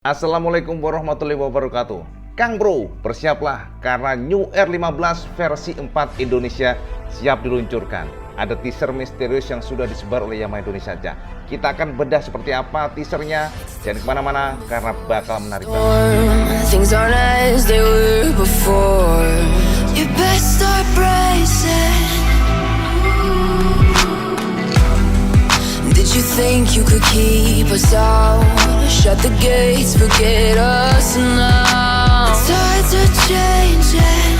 Assalamualaikum warahmatullahi wabarakatuh. Kang Bro, bersiaplah karena New Air 15 versi 4 Indonesia siap diluncurkan. Ada teaser misterius yang sudah disebar oleh Yamaha Indonesia saja. Kita akan bedah seperti apa teasernya. Jangan kemana-mana karena bakal menarik banget. Things aren't as they were before. You best start bracing. Did you think you could keep us out? Shut the gates, forget us now. The tides are changing.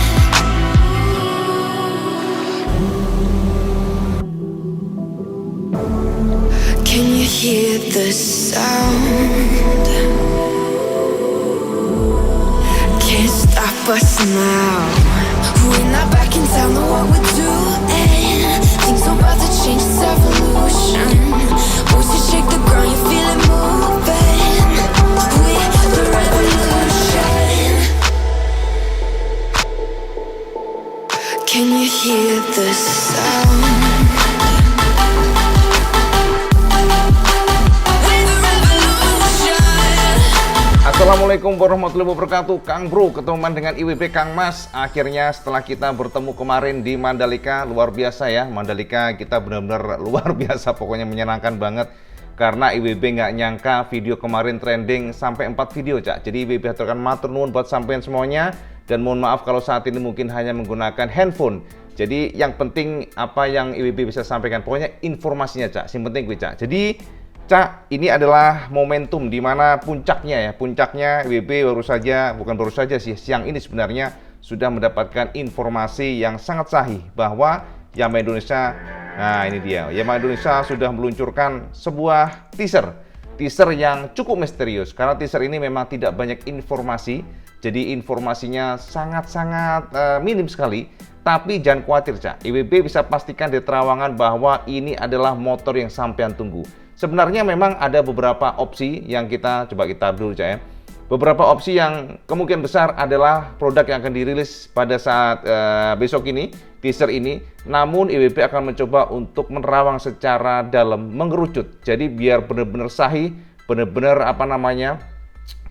Can you hear the sound? Can't stop us now. We're not back in town, know what we're doing. Things are about to change, it's evolution. Once you shake the ground, you feel it moving. We're the revolution. Can you hear the sound? Assalamualaikum warahmatullahi wabarakatuh. Kang Bro ketemu dengan IWB Kang Mas. Akhirnya setelah kita bertemu kemarin di Mandalika, luar biasa ya. Mandalika kita benar-benar luar biasa, pokoknya menyenangkan banget. Karena IWB nggak nyangka video kemarin trending sampai 4 video, Cak. Jadi IWB aturkan matur nuwun buat sampean semuanya. Dan mohon maaf kalau saat ini mungkin hanya menggunakan handphone. Jadi yang penting apa yang IWB bisa sampaikan, pokoknya informasinya, Cak. Yang penting gue, Cak. Jadi Cak, ini adalah momentum di mana puncaknya IWB baru saja sih, siang ini sebenarnya sudah mendapatkan informasi yang sangat sahih bahwa Yamaha Indonesia, nah ini dia, Yamaha Indonesia sudah meluncurkan sebuah teaser yang cukup misterius. Karena teaser ini memang tidak banyak informasi, jadi informasinya sangat-sangat minim sekali. Tapi jangan khawatir, Cak, IWB bisa pastikan di terowongan bahwa ini adalah motor yang sampean tunggu. Sebenarnya memang ada beberapa opsi yang kita dulu, Cak, ya. Beberapa opsi yang kemungkinan besar adalah produk yang akan dirilis pada saat besok ini, teaser ini. Namun IWB akan mencoba untuk menerawang secara dalam, mengerucut. Jadi biar benar-benar sahih, benar-benar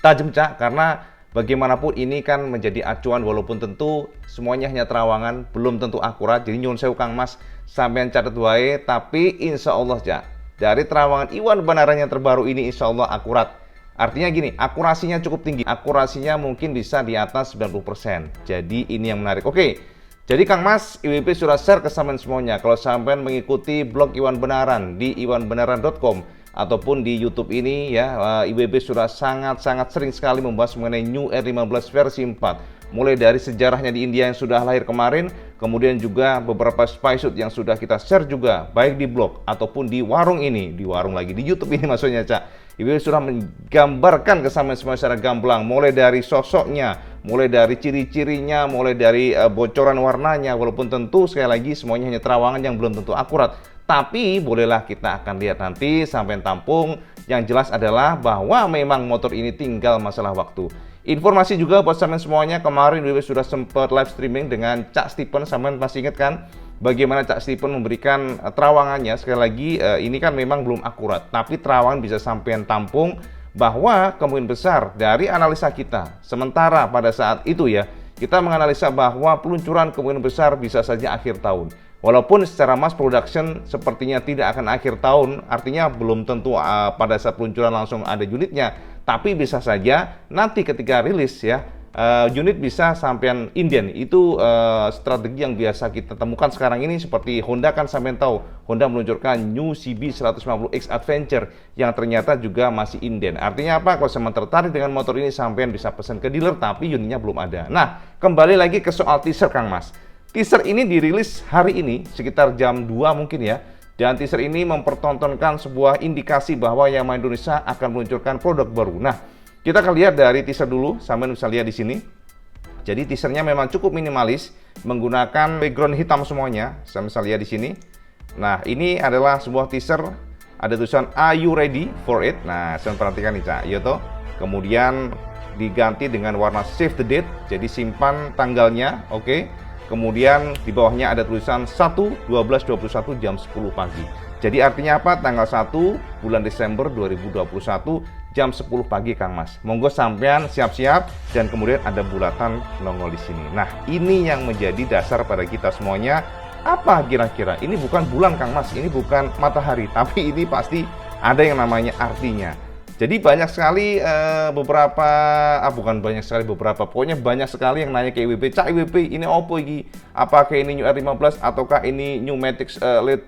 tajam, Cak. Karena bagaimanapun ini kan menjadi acuan, walaupun tentu semuanya hanya terawangan, belum tentu akurat. Jadi nyuwun sewu Kang Mas, sampean catat wae, tapi insya Allah, Cak, dari terawangan Iwan Benaran yang terbaru ini insya Allah akurat. Artinya gini, akurasinya cukup tinggi. Akurasinya mungkin bisa di atas 90%. Jadi ini yang menarik. Oke, jadi Kang Mas, IWB sudah share ke sampean semuanya. Kalau sampean mengikuti blog Iwan Benaran di iwanbenaran.com ataupun di YouTube ini ya, IWB sudah sangat-sangat sering sekali membahas mengenai New Air 15 versi 4. Mulai dari sejarahnya di India yang sudah lahir kemarin, kemudian juga beberapa spysuit yang sudah kita share juga, baik di blog ataupun di warung ini, di YouTube ini maksudnya, Cak. IWB sudah menggambarkan ke sampean semua secara gamblang, mulai dari sosoknya, mulai dari ciri-cirinya, mulai dari bocoran warnanya, walaupun tentu sekali lagi semuanya hanya terawangan yang belum tentu akurat. Tapi bolehlah kita akan lihat nanti sampai tampung. Yang jelas adalah bahwa memang motor ini tinggal masalah waktu. Informasi juga buat sampean semuanya, kemarin IWB sudah sempat live streaming dengan Cak Stephen. Sampean masih ingat kan bagaimana Cak Stephen memberikan terawangannya? Sekali lagi ini kan memang belum akurat, tapi terawangan bisa sampean tampung bahwa kemungkinan besar dari analisa kita sementara pada saat itu ya, kita menganalisa bahwa peluncuran kemungkinan besar bisa saja akhir tahun. Walaupun secara mass production sepertinya tidak akan akhir tahun, artinya belum tentu pada saat peluncuran langsung ada unitnya, tapi bisa saja nanti ketika rilis ya, unit bisa sampean inden. Itu strategi yang biasa kita temukan sekarang ini. Seperti Honda kan sampean tahu, Honda meluncurkan New CB 150X Adventure yang ternyata juga masih inden. Artinya apa? Kalau sampean tertarik dengan motor ini, sampean bisa pesan ke dealer tapi unitnya belum ada. Nah, kembali lagi ke soal teaser Kang Mas. Teaser ini dirilis hari ini sekitar jam 2 mungkin ya. Dan teaser ini mempertontonkan sebuah indikasi bahwa Yamaha Indonesia akan meluncurkan produk baru. Nah, kita akan lihat dari teaser dulu, sampean bisa lihat di sini. Jadi teasernya memang cukup minimalis, menggunakan background hitam semuanya. Sampean bisa lihat di sini. Nah, ini adalah sebuah teaser, ada tulisan "Are you ready for it?" Nah, sampean perhatikan nih, Cak. Iya toh. Kemudian diganti dengan warna save the date, jadi simpan tanggalnya, oke. Kemudian di bawahnya ada tulisan 1/12/21 jam 10 pagi. Jadi artinya apa? Tanggal 1 bulan Desember 2021 jam 10 pagi Kang Mas. Monggo sampean siap-siap dan kemudian ada bulatan nongol di sini. Nah, ini yang menjadi dasar pada kita semuanya. Apa kira-kira? Ini bukan bulan Kang Mas, ini bukan matahari, tapi ini pasti ada yang namanya artinya. Jadi banyak sekali pokoknya banyak sekali yang nanya ke IWB, Cak IWB ini apa ini? Apakah ini New R15 ataukah ini New Matic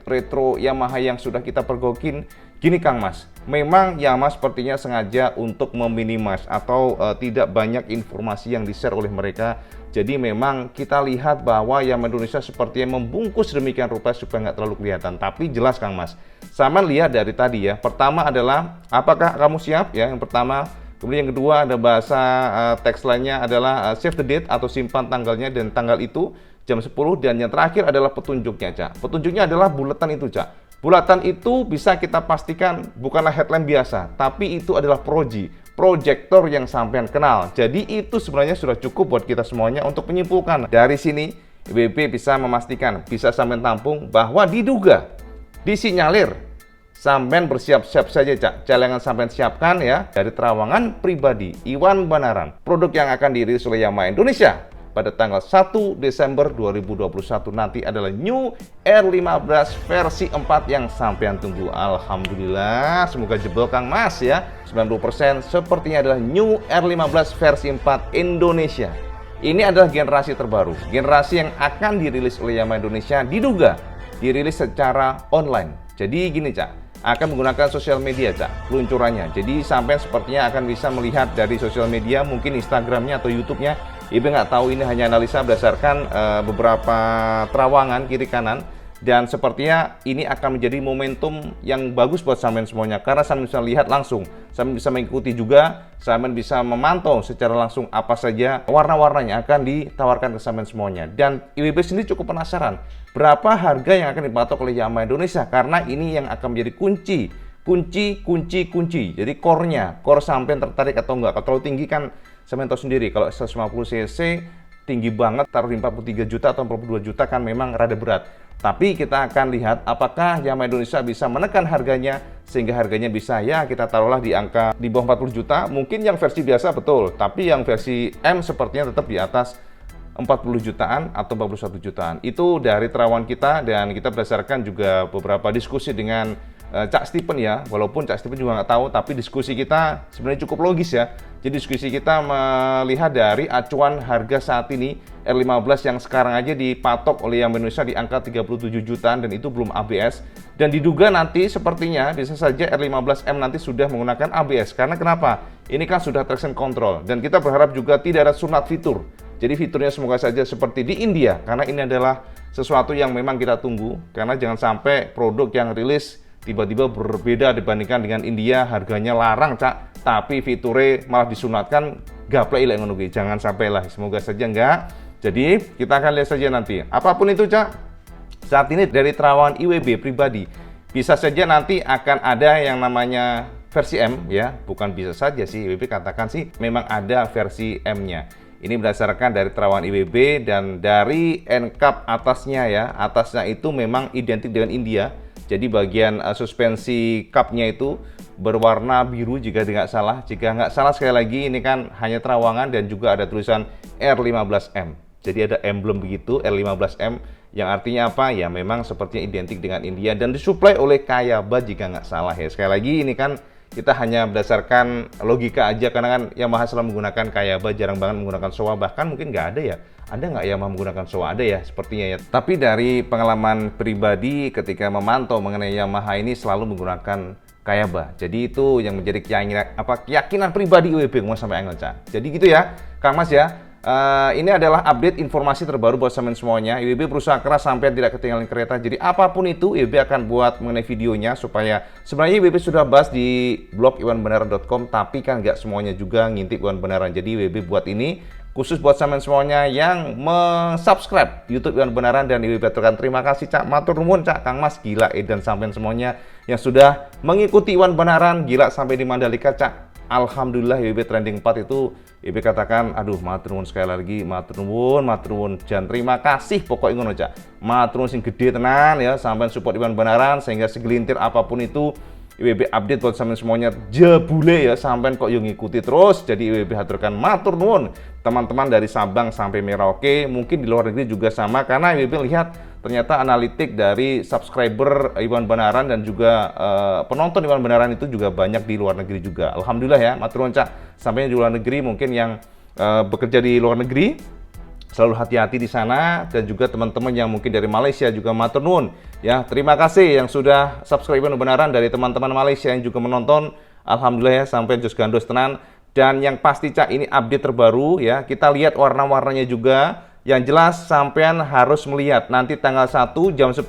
Retro Yamaha yang sudah kita pergokin? Gini Kang Mas, memang Yamaha sepertinya sengaja untuk meminimas atau tidak banyak informasi yang di-share oleh mereka. Jadi memang kita lihat bahwa Yamaha Indonesia sepertinya membungkus demikian rupa supaya nggak terlalu kelihatan. Tapi jelas Kang Mas, sama lihat dari tadi ya. Pertama adalah apakah kamu siap ya? Yang pertama. Kemudian yang kedua ada bahasa teks lainnya adalah save the date atau simpan tanggalnya dan tanggal itu jam 10. Dan yang terakhir adalah petunjuknya Cak. Petunjuknya adalah bulatan itu Cak. Bulatan itu bisa kita pastikan bukanlah headline biasa, tapi itu adalah proyektor yang sampean kenal. Jadi itu sebenarnya sudah cukup buat kita semuanya untuk menyimpulkan. Dari sini IWB bisa memastikan, bisa sampean tampung bahwa diduga, disinyalir, sampean bersiap-siap saja Cak. Jangan sampean siapkan ya dari terawangan pribadi Iwan Banaran. Produk yang akan dirilis oleh Yamaha Indonesia pada tanggal 1 Desember 2021 nanti adalah New R15 versi 4 yang sampean tunggu. Alhamdulillah, semoga jebol Kang Mas ya. 90% sepertinya adalah New R15 versi 4 Indonesia. Ini adalah generasi terbaru, generasi yang akan dirilis oleh Yamaha Indonesia, diduga dirilis secara online. Jadi gini Cak, akan menggunakan sosial media Cak, peluncurannya. Jadi sampai sepertinya akan bisa melihat dari sosial media, mungkin Instagramnya atau YouTube-nya. Ibu nggak tahu, ini hanya analisa berdasarkan beberapa terawangan kiri kanan. Dan sepertinya ini akan menjadi momentum yang bagus buat sampean semuanya. Karena sampean bisa lihat langsung, sampean bisa mengikuti juga, sampean bisa memantau secara langsung apa saja warna-warnanya akan ditawarkan ke sampean semuanya. Dan IWB sendiri cukup penasaran, berapa harga yang akan dipatok oleh Yamaha Indonesia. Karena ini yang akan menjadi kunci. Jadi core sampean tertarik atau enggak. Kalau terlalu tinggi kan sampean tahu sendiri, kalau 150 cc tinggi banget, taruh di 43 juta atau 42 juta kan memang rada berat. Tapi kita akan lihat apakah Yamaha Indonesia bisa menekan harganya sehingga harganya bisa ya kita taruhlah di angka di bawah 40 juta. Mungkin yang versi biasa betul, tapi yang versi M sepertinya tetap di atas 40 jutaan atau 41 jutaan. Itu dari terawan kita, dan kita berdasarkan juga beberapa diskusi dengan Cak Stephen ya, walaupun Cak Stephen juga nggak tahu, tapi diskusi kita sebenarnya cukup logis ya. Jadi diskusi kita melihat dari acuan harga saat ini R15 yang sekarang aja dipatok oleh Yamaha Indonesia di angka 37 jutaan dan itu belum ABS. Dan diduga nanti sepertinya bisa saja R15M nanti sudah menggunakan ABS. Karena kenapa? Ini kan sudah traction control dan kita berharap juga tidak ada sunat fitur. Jadi fiturnya semoga saja seperti di India, karena ini adalah sesuatu yang memang kita tunggu. Karena jangan sampai produk yang rilis tiba-tiba berbeda dibandingkan dengan India, harganya larang Cak, tapi fiturnya malah disunatkan gaplek ilek ngono kuwi. Jangan sampailah, semoga saja enggak. Jadi kita akan lihat saja nanti. Apapun itu Cak, saat ini dari terawan IWB pribadi bisa saja nanti akan ada yang namanya versi M ya, bukan bisa saja sih, IWB katakan sih memang ada versi M-nya. Ini berdasarkan dari terawan IWB dan dari NCAP atasnya ya, atasnya itu memang identik dengan India. Jadi bagian suspensi cupnya itu berwarna biru jika tidak salah. Jika nggak salah sekali lagi ini kan hanya terawangan dan juga ada tulisan R15M. Jadi ada emblem begitu R15M yang artinya apa? Ya memang sepertinya identik dengan India dan disuplai oleh Kayaba jika nggak salah ya. Sekali lagi ini kan kita hanya berdasarkan logika aja karena kan Yamaha selalu menggunakan Kayaba, jarang banget menggunakan Showa, bahkan mungkin nggak ada ya. Ada nggak Yamaha menggunakan Showa? Ada ya sepertinya ya. Tapi dari pengalaman pribadi ketika memantau mengenai Yamaha ini selalu menggunakan Kayaba. Jadi itu yang menjadi keyakinan pribadi IWB mau sampai angel Cak. Jadi gitu ya Kang Mas ya. Ini adalah update informasi terbaru buat sampean semuanya. IWB berusaha keras sampai tidak ketinggalan kereta. Jadi apapun itu IWB akan buat mengenai videonya supaya sebenarnya IWB sudah bahas di blog iwanbenaran.com, tapi kan nggak semuanya juga ngintip Iwan Benaran. Jadi IWB buat ini khusus buat sampean semuanya yang subscribe YouTube Iwan Benaran, dan IWB aturkan terima kasih Cak, matur nuwun Cak, Kang Mas, gila dan sampean semuanya yang sudah mengikuti Iwan Benaran, gila sampai di Mandalika Cak. Alhamdulillah IWB trending 4 itu IWB katakan, aduh matur nuwun sekali lagi, matur nuwun, dan terima kasih pokoknya ngono Cak. Matur nuwun sing gede tenan ya, sampean support Iwan Benaran sehingga segelintir apapun itu IWB update buat sampean semuanya jebule ya, sampean kok yang ngikuti terus. Jadi IWB haturkan matur nuwun teman-teman dari Sabang sampai Merauke, mungkin di luar negeri juga sama, karena IWB lihat ternyata analitik dari subscriber Iwan Benaran dan juga penonton Iwan Benaran itu juga banyak di luar negeri juga. Alhamdulillah ya, matur nuwun Cak. Sampainya di luar negeri, mungkin yang bekerja di luar negeri selalu hati-hati di sana, dan juga teman-teman yang mungkin dari Malaysia juga matur nuwun ya. Terima kasih yang sudah subscribe Benaran dari teman-teman Malaysia yang juga menonton. Alhamdulillah ya, sampai jos gandos tenan. Dan yang pasti Cak, ini update terbaru ya. Kita lihat warna-warnanya juga. Yang jelas sampean harus melihat nanti tanggal 1 jam 10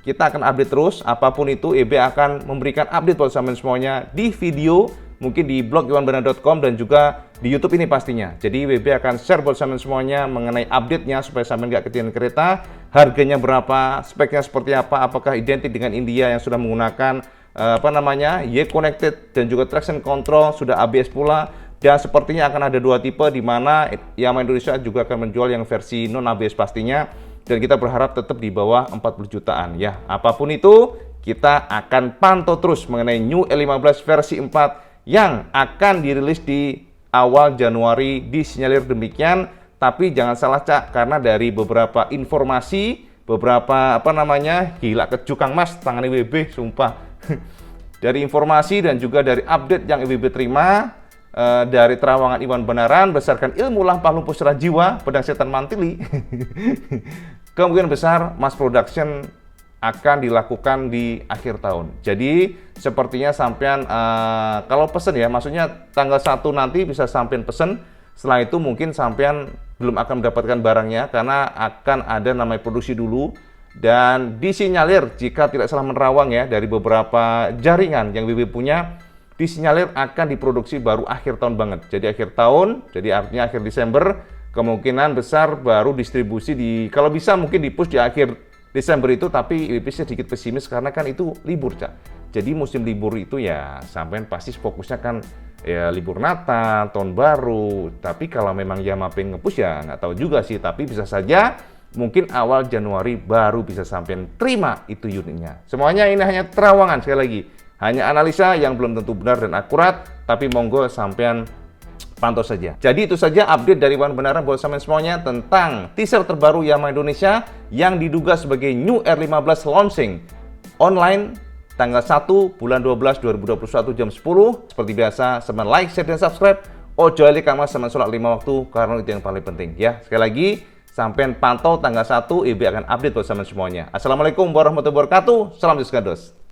kita akan update terus. Apapun itu IWB akan memberikan update buat sampean semuanya di video, mungkin di blog iwanbenaran.com dan juga di YouTube ini pastinya. Jadi IWB akan share buat sampean semuanya mengenai update-nya supaya sampean nggak ketinggalan kereta, harganya berapa, speknya seperti apa, apakah identik dengan India yang sudah menggunakan Y-Connected dan juga traction control, sudah ABS pula. Dan sepertinya akan ada dua tipe, di mana Yamaha Indonesia juga akan menjual yang versi non ABS pastinya, dan kita berharap tetap di bawah 40 jutaan ya. Apapun itu, kita akan pantau terus mengenai New E15 versi 4 yang akan dirilis di awal Januari, disinyalir demikian. Tapi jangan salah Cak, karena dari beberapa informasi, beberapa gila keju Kang Mas tangan IWB sumpah. Dari informasi dan juga dari update yang IWB terima dari Terawangan Iwan Benaran berdasarkan ilmu lampah lumpuh secara jiwa pedang setan mantili, kemungkinan besar mass production akan dilakukan di akhir tahun. Jadi sepertinya sampean kalau pesen ya, maksudnya tanggal 1 nanti bisa sampean pesen. Setelah itu mungkin sampean belum akan mendapatkan barangnya karena akan ada namanya produksi dulu, dan disinyalir jika tidak salah menerawang ya, dari beberapa jaringan yang IWB punya, disinyalir akan diproduksi baru akhir tahun banget. Jadi akhir tahun, jadi artinya akhir Desember, kemungkinan besar baru distribusi di, kalau bisa mungkin di-push di akhir Desember itu. Tapi IWB sedikit pesimis karena kan itu libur Cak. Jadi musim libur itu ya sampean pasti fokusnya kan ya libur Natal, tahun baru. Tapi kalau memang Yamaha pengen nge-push ya nggak tahu juga sih, tapi bisa saja mungkin awal Januari baru bisa sampean terima itu unitnya. Semuanya ini hanya terawangan, sekali lagi hanya analisa yang belum tentu benar dan akurat, tapi monggo sampean pantau saja. Jadi itu saja update dari Iwan Benaran buat sampean semuanya tentang teaser terbaru Yamaha Indonesia yang diduga sebagai New R15 launching online tanggal 1 bulan 12 2021 jam 10. Seperti biasa, sampean like, share, dan subscribe. Ojo lali Kang Mas sampean sholat 5 waktu, karena itu yang paling penting ya. Sekali lagi, sampean pantau tanggal 1 IWB akan update buat sampean semuanya. Assalamualaikum warahmatullahi wabarakatuh. Salam Yesus Gandos.